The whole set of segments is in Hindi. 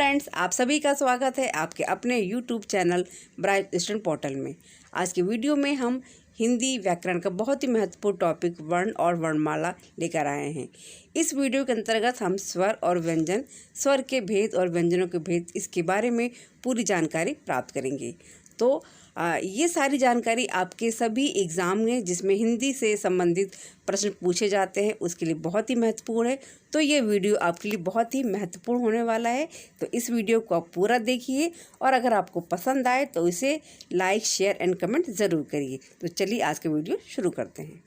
फ्रेंड्स, आप सभी का स्वागत है आपके अपने YouTube channel bright student portal में। आज के वीडियो में हम हिंदी व्याकरण का बहुत ही महत्वपूर्ण टॉपिक वर्ण और वर्णमाला लेकर आए हैं। इस वीडियो के अंतर्गत हम स्वर और व्यंजन, स्वर के भेद और व्यंजनों के भेद, इसके बारे में पूरी जानकारी प्राप्त करेंगे। तो ये सारी जानकारी आपके सभी एग्ज़ाम में जिसमें हिंदी से संबंधित प्रश्न पूछे जाते हैं उसके लिए बहुत ही महत्वपूर्ण है। तो ये वीडियो आपके लिए बहुत ही महत्वपूर्ण होने वाला है। तो इस वीडियो को आप पूरा देखिए और अगर आपको पसंद आए तो इसे लाइक, शेयर एंड कमेंट ज़रूर करिए। तो चलिए आज का वीडियो शुरू करते हैं।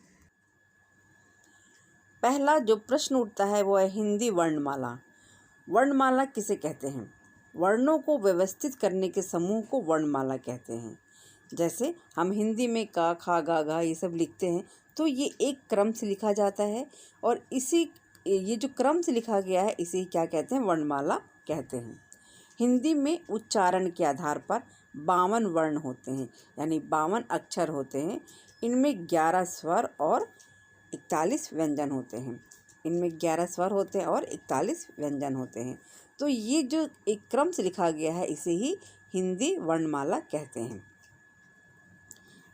पहला जो प्रश्न उठता है वो है हिंदी वर्णमाला। वर्णमाला किसे कहते हैं? वर्णों को व्यवस्थित करने के समूह को वर्णमाला कहते हैं। जैसे हम हिंदी में का, खा, गा, घा ये सब लिखते हैं तो ये एक क्रम से लिखा जाता है और ये जो क्रम से लिखा गया है इसे क्या कहते हैं? वर्णमाला कहते हैं। हिंदी में उच्चारण के आधार पर 52 वर्ण होते हैं, यानी 52 अक्षर होते हैं। इनमें 11 स्वर और 41 व्यंजन होते हैं। इनमें 11 स्वर होते हैं और 41 व्यंजन होते हैं। तो ये जो एक क्रम से लिखा गया है इसे ही हिंदी वर्णमाला कहते हैं।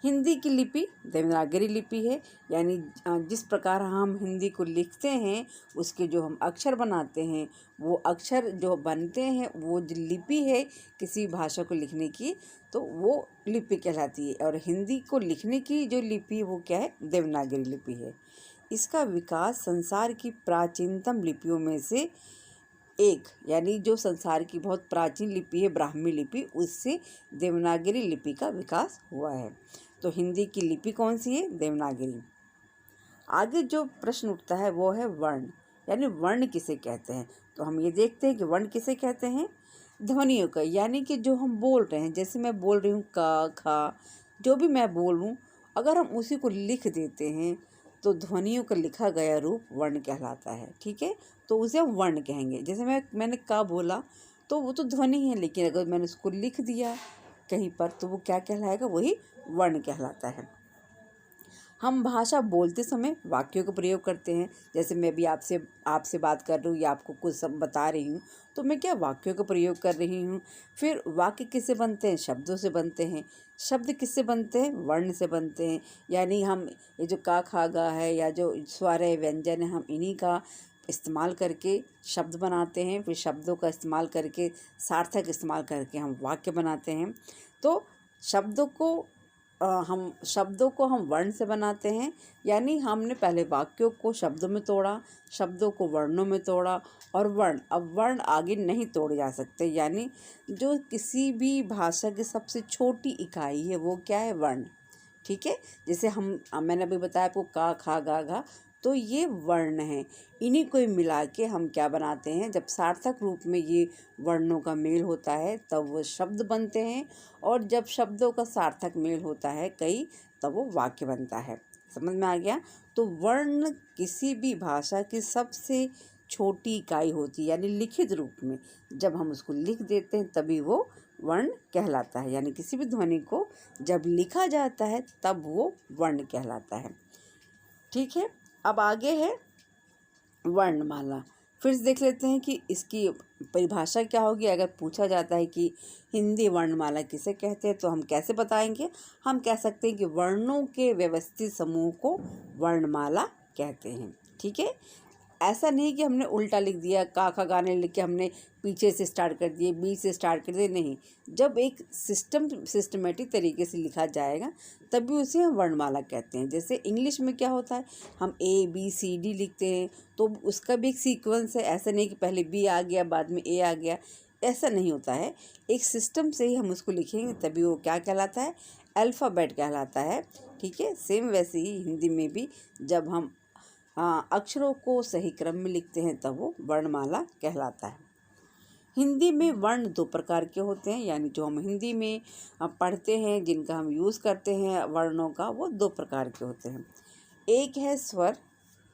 हिंदी की लिपि देवनागरी लिपि है, यानी जिस प्रकार हम हिंदी को लिखते हैं उसके जो हम अक्षर बनाते हैं वो अक्षर जो बनते हैं वो जो लिपि है किसी भाषा को लिखने की तो वो लिपि कहलाती है। और हिंदी को लिखने की जो लिपि वो क्या है? देवनागरी लिपि है। इसका विकास संसार की प्राचीनतम लिपियों में से एक, यानी जो संसार की बहुत प्राचीन लिपि है ब्राह्मी लिपि, उससे देवनागरी लिपि का विकास हुआ है। तो हिंदी की लिपि कौन सी है? देवनागरी। आगे जो प्रश्न उठता है वो है वर्ण, यानी वर्ण किसे कहते हैं? तो हम ये देखते हैं कि वर्ण किसे कहते हैं? ध्वनियों का, यानी कि जो हम बोल रहे हैं, जैसे मैं बोल रही हूँ का, खा, जो भी मैं बोलूँ अगर हम उसी को लिख देते हैं तो ध्वनियों का लिखा गया रूप वर्ण कहलाता है। ठीक है, तो उसे हम वर्ण कहेंगे। जैसे मैंने का बोला तो वो तो ध्वनि है, लेकिन अगर मैंने उसको लिख दिया कहीं पर तो वो क्या कहलाएगा? वही वर्ण कहलाता है। हम भाषा बोलते समय वाक्यों का प्रयोग करते हैं। जैसे मैं भी आपसे बात कर रही हूँ या आपको कुछ सब बता रही हूँ तो मैं क्या वाक्यों का प्रयोग कर रही हूँ। फिर वाक्य किससे बनते हैं? शब्दों से बनते हैं। शब्द किससे बनते हैं? वर्ण से बनते हैं। यानी हम ये जो का, खा, गा है या जो स्वर है, व्यंजन है, हम इन्हीं का इस्तेमाल करके शब्द बनाते हैं। फिर शब्दों का इस्तेमाल करके, सार्थक इस्तेमाल करके हम वाक्य बनाते हैं। तो शब्दों को हम वर्ण से बनाते हैं, यानी हमने पहले वाक्यों को शब्दों में तोड़ा, शब्दों को वर्णों में तोड़ा और अब वर्ण आगे नहीं तोड़े जा सकते। यानी जो किसी भी भाषा की सबसे छोटी इकाई है वो क्या है? वर्ण। ठीक है, जैसे मैंने अभी बताया आपको का, खा, गा, घा, तो ये वर्ण हैं। इन्हीं को मिला के हम क्या बनाते हैं? जब सार्थक रूप में ये वर्णों का मेल होता है तब वो शब्द बनते हैं और जब शब्दों का सार्थक मेल होता है तब वो वाक्य बनता है। समझ में आ गया? तो वर्ण किसी भी भाषा की सबसे छोटी इकाई होती है, यानी लिखित रूप में जब हम उसको लिख देते हैं तभी वो वर्ण कहलाता है। यानी किसी भी ध्वनि को जब लिखा जाता है तब वो वर्ण कहलाता है। ठीक है, अब आगे है वर्णमाला। फिर से देख लेते हैं कि इसकी परिभाषा क्या होगी। अगर पूछा जाता है कि हिंदी वर्णमाला किसे कहते हैं तो हम कैसे बताएंगे? हम कह सकते हैं कि वर्णों के व्यवस्थित समूह को वर्णमाला कहते हैं। ठीक है, ऐसा नहीं कि हमने उल्टा लिख दिया, का, खा, गाने लिख के हमने पीछे से स्टार्ट कर दिए, बीच से स्टार्ट कर दिए। नहीं, जब एक सिस्टमेटिक तरीके से लिखा जाएगा तभी उसे हम वर्णमाला कहते हैं। जैसे इंग्लिश में क्या होता है, हम ABCD लिखते हैं तो उसका भी एक सीक्वेंस है। ऐसा नहीं कि पहले B आ गया बाद में A आ गया, ऐसा नहीं होता है। एक सिस्टम से ही हम उसको लिखेंगे तभी वो क्या कहलाता है? अल्फ़ाबेट कहलाता है। ठीक है, सेम वैसे ही हिंदी में भी जब हम अक्षरों को सही क्रम में लिखते हैं तब वो वर्णमाला कहलाता है। हिंदी में वर्ण 2 प्रकार के होते हैं, यानी जो हम हिंदी में पढ़ते हैं, जिनका हम यूज़ करते हैं वर्णों का, वो 2 प्रकार के होते हैं। एक है स्वर,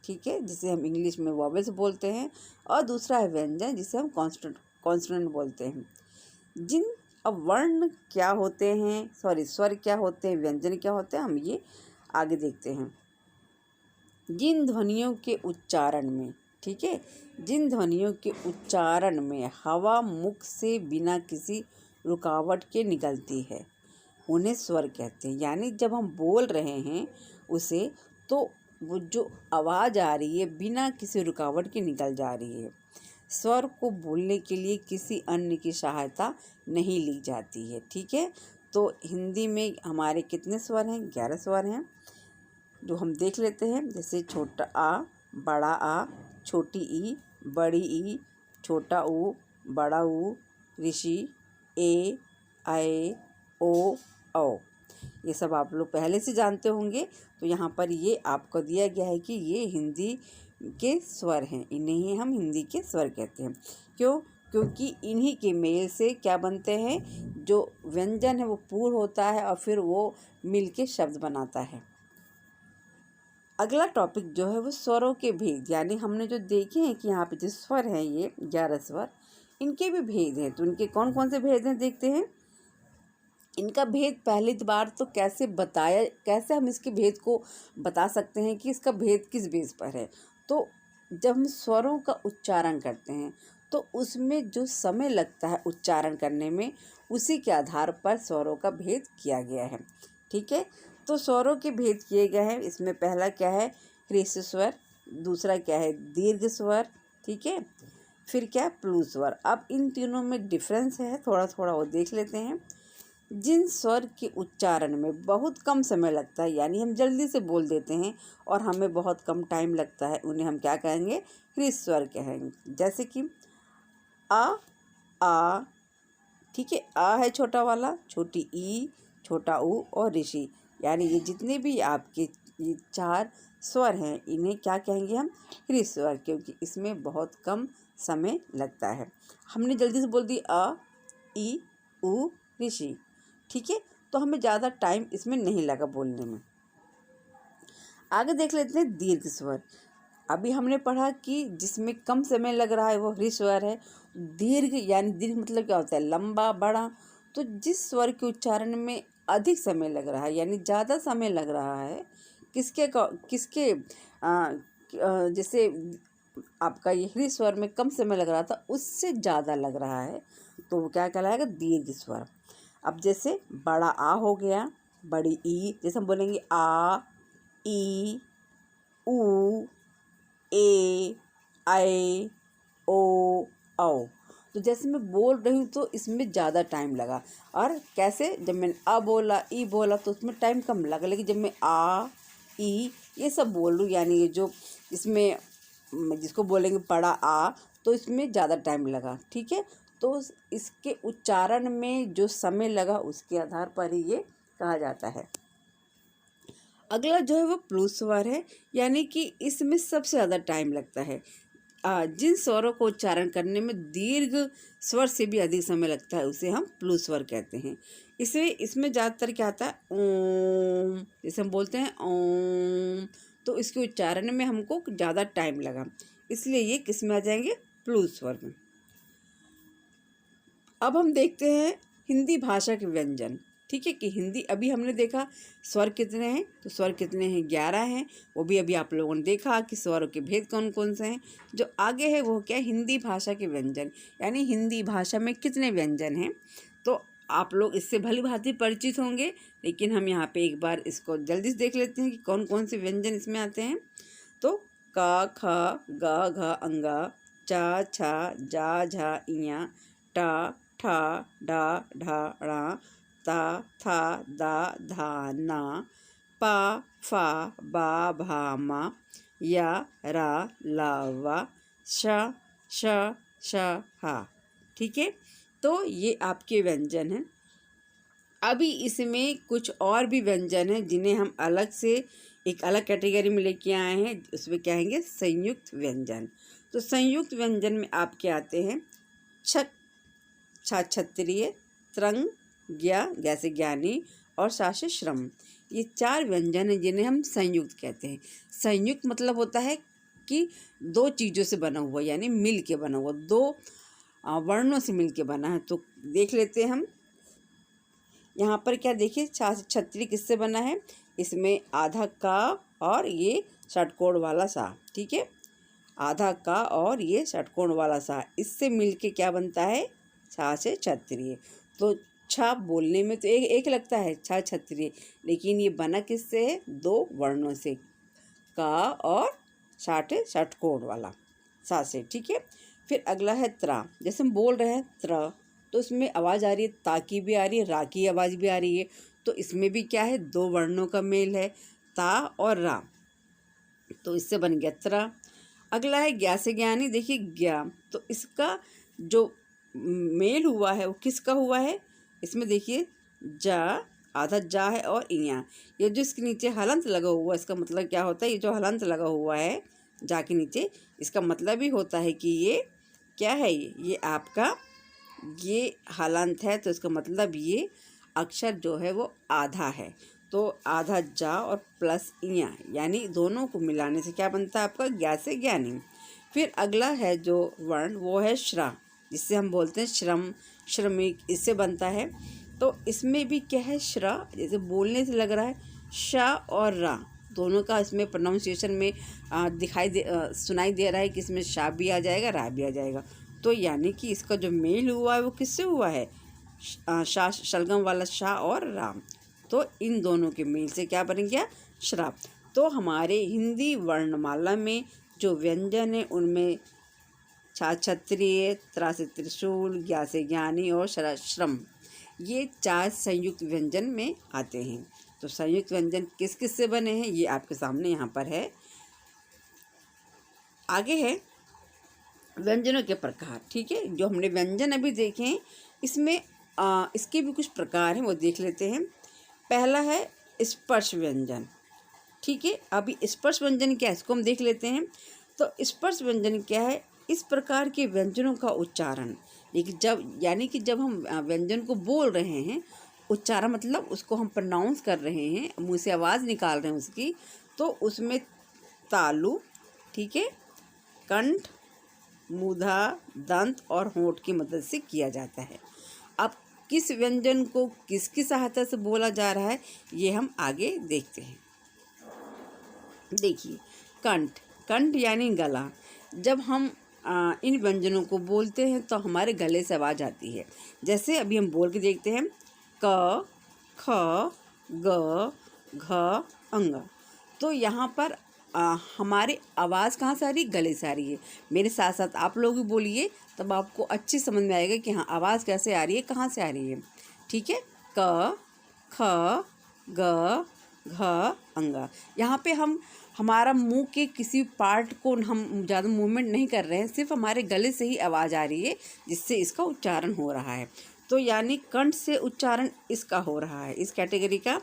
ठीक है, जिसे हम इंग्लिश में वॉवेल्स बोलते हैं, और दूसरा है व्यंजन जिसे हम कॉन्सोनेंट बोलते हैं। अब वर्ण क्या होते हैं, स्वर क्या होते हैं, व्यंजन क्या होते हैं, हम ये आगे देखते हैं। जिन ध्वनियों के उच्चारण में, ठीक है। जिन ध्वनियों के उच्चारण में हवा मुख से बिना किसी रुकावट के निकलती है उन्हें स्वर कहते हैं। यानी जब हम बोल रहे हैं उसे, तो वो जो आवाज़ आ रही है बिना किसी रुकावट के निकल जा रही है। स्वर को बोलने के लिए किसी अन्य की सहायता नहीं ली जाती है। ठीक है। तो हिंदी में हमारे कितने स्वर हैं? 11 स्वर हैं, जो हम देख लेते हैं। जैसे छोटा आ, बड़ा आ, छोटी ई, बड़ी ई, छोटा ऊ, बड़ा ऊ, ऋषि, ए, आए, ओ, औ। ये सब आप लोग पहले से जानते होंगे। तो यहाँ पर ये आपको दिया गया है कि ये हिंदी के स्वर हैं, इन्हें ही हम हिंदी के स्वर कहते हैं। क्यों? क्योंकि इन्हीं के मेल से क्या बनते हैं, जो व्यंजन है वो पूर्ण होता है और फिर वो मिल के शब्द बनाता है। अगला टॉपिक जो है वो स्वरों के भेद। यानी हमने जो देखे हैं कि यहाँ पे जो स्वर हैं, ये 11 स्वर, इनके भी भेद हैं। तो इनके कौन कौन से भेद हैं देखते हैं। इनका भेद पहली बार तो कैसे हम इसके भेद को बता सकते हैं कि इसका भेद किस बेस पर है। तो जब हम स्वरों का उच्चारण करते हैं तो उसमें जो समय लगता है उच्चारण करने में, उसी के आधार पर स्वरों का भेद किया गया है। ठीक है। तो स्वरों के भेद किए गए हैं। इसमें पहला क्या है? ह्रस्व स्वर। दूसरा क्या है? दीर्घ स्वर। ठीक है। फिर क्या? प्लू स्वर। अब इन तीनों में डिफरेंस है, थोड़ा थोड़ा वो देख लेते हैं। जिन स्वर के उच्चारण में बहुत कम समय लगता है, यानी हम जल्दी से बोल देते हैं और हमें बहुत कम टाइम लगता है, उन्हें हम क्या कहेंगे? ह्रस्व स्वर कहेंगे। जैसे कि आ। ठीक है। आ है छोटा वाला, छोटी ई, छोटा ऊ और ऋषि। यानी ये जितने भी आपके ये 4 स्वर हैं, इन्हें क्या कहेंगे हम? ह्रस्व स्वर, क्योंकि इसमें बहुत कम समय लगता है। हमने जल्दी से बोल दी आ, ई, ऊ, ऋषि। ठीक है। तो हमें ज़्यादा टाइम इसमें नहीं लगा बोलने में। आगे देख लेते हैं दीर्घ स्वर। अभी हमने पढ़ा कि जिसमें कम समय लग रहा है वो ह्रस्व स्वर है। दीर्घ यानी दीर्घ मतलब क्या होता है? लंबा, बड़ा। तो जिस स्वर के उच्चारण में अधिक समय लग रहा है, यानी ज़्यादा समय लग रहा है, किसके जैसे आपका ये ह्रस्व स्वर में कम समय लग रहा था, उससे ज़्यादा लग रहा है, तो वो क्या कहलाएगा? दीर्घ स्वर। अब जैसे बड़ा आ हो गया, बड़ी ई, जैसे हम बोलेंगे आ, ई, ऊ, ए, आए, ओ, औ। तो जैसे मैं बोल रही हूँ तो इसमें ज़्यादा टाइम लगा। और कैसे? जब मैंने आ बोला, ई बोला, तो उसमें टाइम कम लगा। लेकिन जब मैं आ, ई ये सब बोल लूँ, यानी ये जो इसमें जिसको बोलेंगे बड़ा आ, तो इसमें ज़्यादा टाइम लगा। ठीक है। तो इसके उच्चारण में जो समय लगा उसके आधार पर ही ये कहा जाता है। अगला जो है वो प्लू स्वर है, यानी कि इसमें सबसे ज़्यादा टाइम लगता है। जिन स्वरों को उच्चारण करने में दीर्घ स्वर से भी अधिक समय लगता है उसे हम प्लू स्वर कहते हैं। इसमें ज़्यादातर क्या आता है? ओम। जैसे हम बोलते हैं ओम, तो इसके उच्चारण में हमको ज़्यादा टाइम लगा, इसलिए ये किस में आ जाएंगे? प्लू स्वर में। अब हम देखते हैं हिंदी भाषा के व्यंजन। ठीक है। कि हिंदी अभी हमने देखा स्वर कितने हैं, तो स्वर कितने हैं? 11 हैं। वो भी अभी आप लोगों ने देखा कि स्वरों के भेद कौन कौन से हैं। जो आगे है वो क्या है? हिंदी भाषा के व्यंजन, यानी हिंदी भाषा में कितने व्यंजन हैं। तो आप लोग इससे भली भांति परिचित होंगे, लेकिन हम यहाँ पे एक बार इसको जल्दी से देख लेते हैं कि कौन कौन से व्यंजन इसमें आते हैं। तो का, ख, ग, घ, अंगा, चा, छा, जा, झा, इया, टा, ठा, डा, ढा, ड़ा, ता, था, दा, धा, ना, पा, फा, बा, भा, मा, या, रा, ला, वा, श, श, हा। ठीक है। तो ये आपके व्यंजन हैं। अभी इसमें कुछ और भी व्यंजन हैं जिन्हें हम अलग से एक अलग कैटेगरी में लेके आए हैं। उसमें क्या आएंगे? संयुक्त व्यंजन। तो संयुक्त व्यंजन में आपके आते हैं छक, छा क्षत्रिय, त्रंग, ज्ञा, जैसे ज्ञानी, और शा से श्रम। ये 4 व्यंजन हैं जिन्हें हम संयुक्त कहते हैं। संयुक्त मतलब होता है कि 2 चीज़ों से बना हुआ, यानी मिल के बना हुआ, 2 वर्णों से मिल के बना है। तो देख लेते हैं हम यहाँ पर क्या, देखिए छा से क्षत्रिय किससे बना है? इसमें आधा का और ये षटकोण वाला सा। ठीक है। आधा का और ये षटकोण वाला सा, इससे मिलके क्या बनता है, छा से क्षत्रिय। तो छा बोलने में तो एक एक लगता है, छा क्षत्रिय, लेकिन ये बना किससे है, दो वर्णों से, का और षाटे षटकोण वाला सा से, ठीक है। फिर अगला है त्रा। जैसे हम बोल रहे हैं त्र, तो उसमें आवाज़ आ रही है, ता की भी आ रही है, रा की आवाज़ भी आ रही है। तो इसमें भी क्या है, दो वर्णों का मेल है, ता और रा, तो इससे बन गया त्रा। अगला है ज्ञा से ज्ञानी। देखिए ज्ञा, तो इसका जो मेल हुआ है वो किसका हुआ है, इसमें देखिए जा, आधा जा है और इया, ये जो इसके नीचे हलंत लगा हुआ है, इसका मतलब क्या होता है, ये जो हलंत लगा हुआ है जा के नीचे, इसका मतलब ही होता है कि ये क्या है, ये आपका ये हलंत है, तो इसका मतलब ये अक्षर जो है वो आधा है। तो आधा जा और प्लस इया, यानी दोनों को मिलाने से क्या बनता है आपका, ज्ञा से ज्ञानी। फिर अगला है जो वर्ण वो है श्रा, जिससे हम बोलते हैं श्रम, श्रमिक, इससे बनता है। तो इसमें भी क्या है, श्रा, जैसे बोलने से लग रहा है शा और रा दोनों का इसमें प्रोनाउंसिएशन में सुनाई दे रहा है कि इसमें शा भी आ जाएगा, रा भी आ जाएगा। तो यानी कि इसका जो मेल हुआ है वो किससे हुआ है, शा, शलगम वाला शा और राम, तो इन दोनों के मेल से क्या बन गया, श्राप। तो हमारे हिंदी वर्णमाला में जो व्यंजन है उनमें छा क्षत्रिय, त्रा से त्रिशूल, ज्ञा से ज्ञानी और शरा श्रम, ये 4 संयुक्त व्यंजन में आते हैं। तो संयुक्त व्यंजन किस किस से बने हैं ये आपके सामने यहाँ पर है। आगे है व्यंजनों के प्रकार, ठीक है। जो हमने व्यंजन अभी देखे हैं इसमें इसके भी कुछ प्रकार हैं, वो देख लेते हैं। पहला है स्पर्श व्यंजन, ठीक है। अभी स्पर्श व्यंजन क्या है इसको हम देख लेते हैं। तो स्पर्श व्यंजन क्या है, इस प्रकार के व्यंजनों का उच्चारण, लेकिन यानी कि जब हम व्यंजन को बोल रहे हैं, उच्चारण मतलब उसको हम प्रोनाउंस कर रहे हैं, मुंह से आवाज़ निकाल रहे हैं उसकी, तो उसमें तालु, ठीक है, कंठ, मूधा, दंत और होंठ की मदद से किया जाता है। अब किस व्यंजन को किसकी सहायता से बोला जा रहा है ये हम आगे देखते हैं। देखिए कंठ, कंठ यानी गला। जब हम इन व्यंजनों को बोलते हैं तो हमारे गले से आवाज़ आती है। जैसे अभी हम बोल के देखते हैं, क, ख, ग, घ, अंग। तो यहाँ पर हमारे आवाज़ कहाँ से आ रही है, गले से आ रही है। मेरे साथ साथ आप लोग भी बोलिए, तब आपको अच्छी समझ में आएगा कि हाँ आवाज़ कैसे आ रही है, कहाँ से आ रही है, ठीक है। क, ख, ग, घ, अंग। यहाँ पे हम हमारा मुंह के किसी पार्ट को हम ज़्यादा मूवमेंट नहीं कर रहे हैं, सिर्फ हमारे गले से ही आवाज़ आ रही है जिससे इसका उच्चारण हो रहा है। तो यानी कंठ से उच्चारण इसका हो रहा है, इस कैटेगरी का,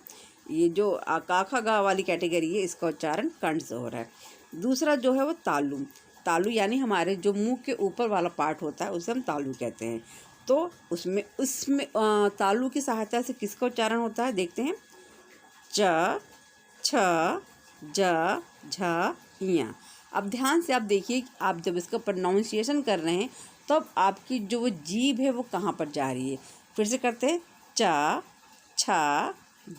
ये जो काखा गा वाली कैटेगरी है इसका उच्चारण कंठ से हो रहा है। दूसरा जो है वो तालु, तालु यानी हमारे जो मुंह के ऊपर वाला पार्ट होता है उसे हम तालु कहते हैं। तो उसमें तालु की सहायता से किसका उच्चारण होता है, देखते हैं, च, छ, ज, झ, इया। अब ध्यान से आप देखिए, आप जब इसका प्रोनाउंसिएशन कर रहे हैं तब आपकी जो वो जीभ है वो कहाँ पर जा रही है। फिर से करते हैं, च, छ,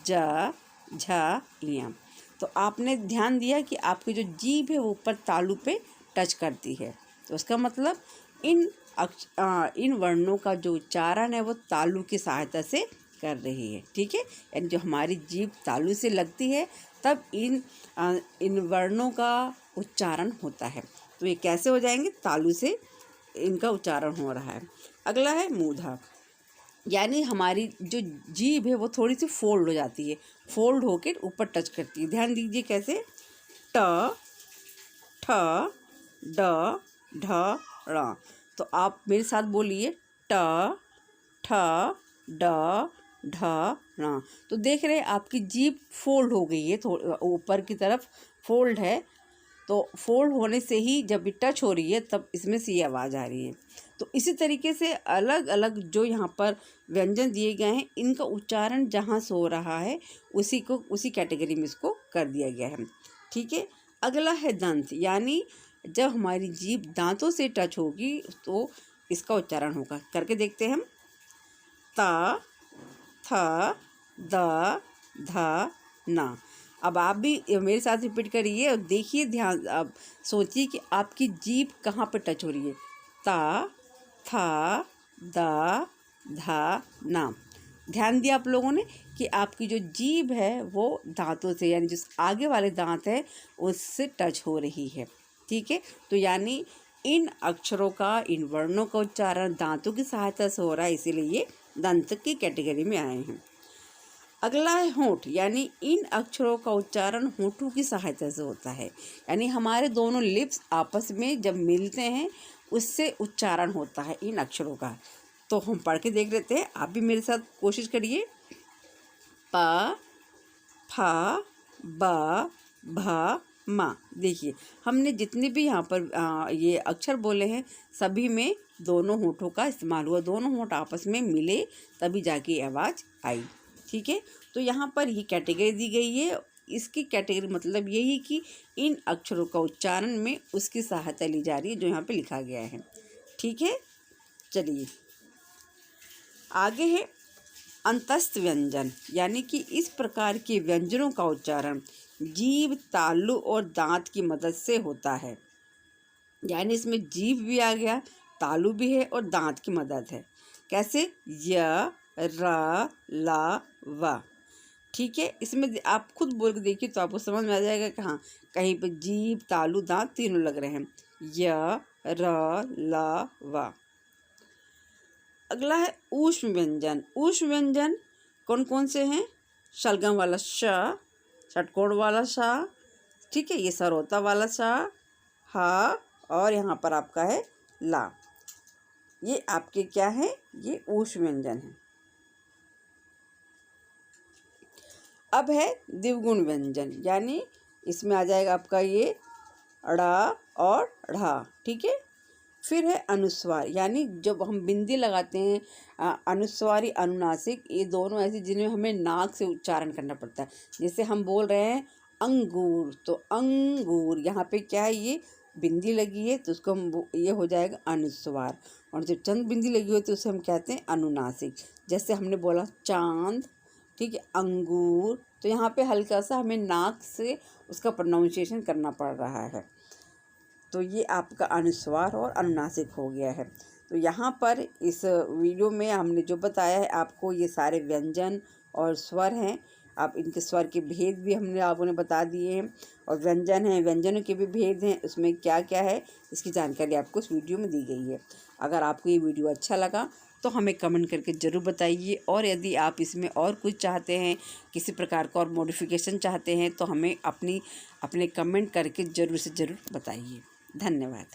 ज, झ, इया। तो आपने ध्यान दिया कि आपकी जो जीभ है वो ऊपर तालु पे टच करती है, तो उसका मतलब इन वर्णों का जो उच्चारण है वो तालु की सहायता से कर रही है, ठीक है। यानी जो हमारी जीभ तालु से लगती है तब इन वर्णों का उच्चारण होता है। तो ये कैसे हो जाएंगे, तालु से इनका उच्चारण हो रहा है। अगला है मूधा, यानी हमारी जो जीभ है वो थोड़ी सी फोल्ड हो जाती है, फोल्ड होकर ऊपर टच करती है। ध्यान दीजिए कैसे, ट, ठ, ड, ढ, ण। तो आप मेरे साथ बोलिए, ट, ठ, ड, ढ, ण। तो देख रहे हैं आपकी जीभ फोल्ड हो गई है, ऊपर की तरफ फोल्ड है। तो फोल्ड होने से ही जब टच हो रही है तब इसमें से ये आवाज़ आ रही है। तो इसी तरीके से अलग अलग जो यहाँ पर व्यंजन दिए गए हैं इनका उच्चारण जहाँ से हो रहा है उसी कैटेगरी में इसको कर दिया गया है, ठीक है। अगला है दंत, यानी जब हमारी जीभ दांतों से टच होगी तो इसका उच्चारण होगा। करके देखते हैं हम, त, थ, द, ध, न। अब आप भी मेरे साथ रिपीट करिए और देखिए, ध्यान अब सोचिए कि आपकी जीभ कहाँ पर टच हो रही है। ता, था, दा, धा, ना। ध्यान दिया आप लोगों ने कि आपकी जो जीभ है वो दांतों से, यानी जो आगे वाले दांत है उससे टच हो रही है। ठीक है, तो यानी इन अक्षरों का, इन वर्णों का उच्चारण दांतों की सहायता से हो रहा है, इसीलिए ये दंत की कैटेगरी में आए हैं। अगला है होंठ, यानी इन अक्षरों का उच्चारण होंठों की सहायता से होता है, यानी हमारे दोनों लिप्स आपस में जब मिलते हैं उससे उच्चारण होता है इन अक्षरों का। तो हम पढ़ के देख लेते हैं, आप भी मेरे साथ कोशिश करिए। प, फ, ब, भ, म। देखिए हमने जितने भी यहाँ पर ये अक्षर बोले हैं सभी में दोनों होंठों का इस्तेमाल हुआ, दोनों होंठ आपस में मिले तभी जाके आवाज़ आई। ठीक है, तो यहाँ पर ये कैटेगरी दी गई है। इसकी कैटेगरी मतलब यही कि इन अक्षरों का उच्चारण में उसकी सहायता ली जा रही है जो यहाँ पे लिखा गया है। ठीक है, चलिए आगे है अंतस्थ व्यंजन, यानी कि इस प्रकार के व्यंजनों का उच्चारण जीभ, तालु और दांत की मदद से होता है। यानी इसमें जीभ भी आ गया, तालु भी है और दांत की मदद है। कैसे? य, र, ल, व। ठीक है, इसमें आप खुद बोल के देखिए तो आपको समझ में आ जाएगा कि हाँ कहीं पर जीभ, तालु, दांत तीनों लग रहे हैं। य, र, ल, व। अगला है ऊष्म व्यंजन। ऊष्म व्यंजन कौन कौन से हैं? शलगम वाला श, षटकोण वाला श, ठीक है, ये सरोता वाला श, ह, और यहाँ पर आपका है ला। ये आपके क्या है? ये ऊष्म व्यंजन है। अब है द्विगुण व्यंजन, यानी इसमें आ जाएगा आपका ये ड़ और ढ़। ठीक है, फिर है अनुस्वार, यानी जब हम बिंदी लगाते हैं अनुस्वारी, अनुनासिक, ये दोनों ऐसे जिन्हें हमें नाक से उच्चारण करना पड़ता है। जैसे हम बोल रहे हैं अंगूर, तो अंगूर, यहाँ पे क्या है? ये बिंदी लगी है तो उसको हम ये हो जाएगा अनुस्वार, और जब चंद बिंदी लगी होती है तो उसे हम कहते हैं अनुनासिक। जैसे हमने बोला चांद, ठीक है, अंगूर, तो यहाँ पे हल्का सा हमें नाक से उसका प्रोनाउंसिएशन करना पड़ रहा है। तो ये आपका अनुस्वार और अनुनासिक हो गया है। तो यहाँ पर इस वीडियो में हमने जो बताया है आपको, ये सारे व्यंजन और स्वर हैं। आप इनके स्वर के भेद भी हमने आपको बता दिए हैं, और व्यंजन हैं, व्यंजनों के भी भेद हैं, उसमें क्या क्या है इसकी जानकारी आपको इस वीडियो में दी गई है। अगर आपको ये वीडियो अच्छा लगा तो हमें कमेंट करके ज़रूर बताइए, और यदि आप इसमें और कुछ चाहते हैं, किसी प्रकार का और मॉडिफिकेशन चाहते हैं तो हमें अपने कमेंट करके ज़रूर से ज़रूर बताइए। धन्यवाद।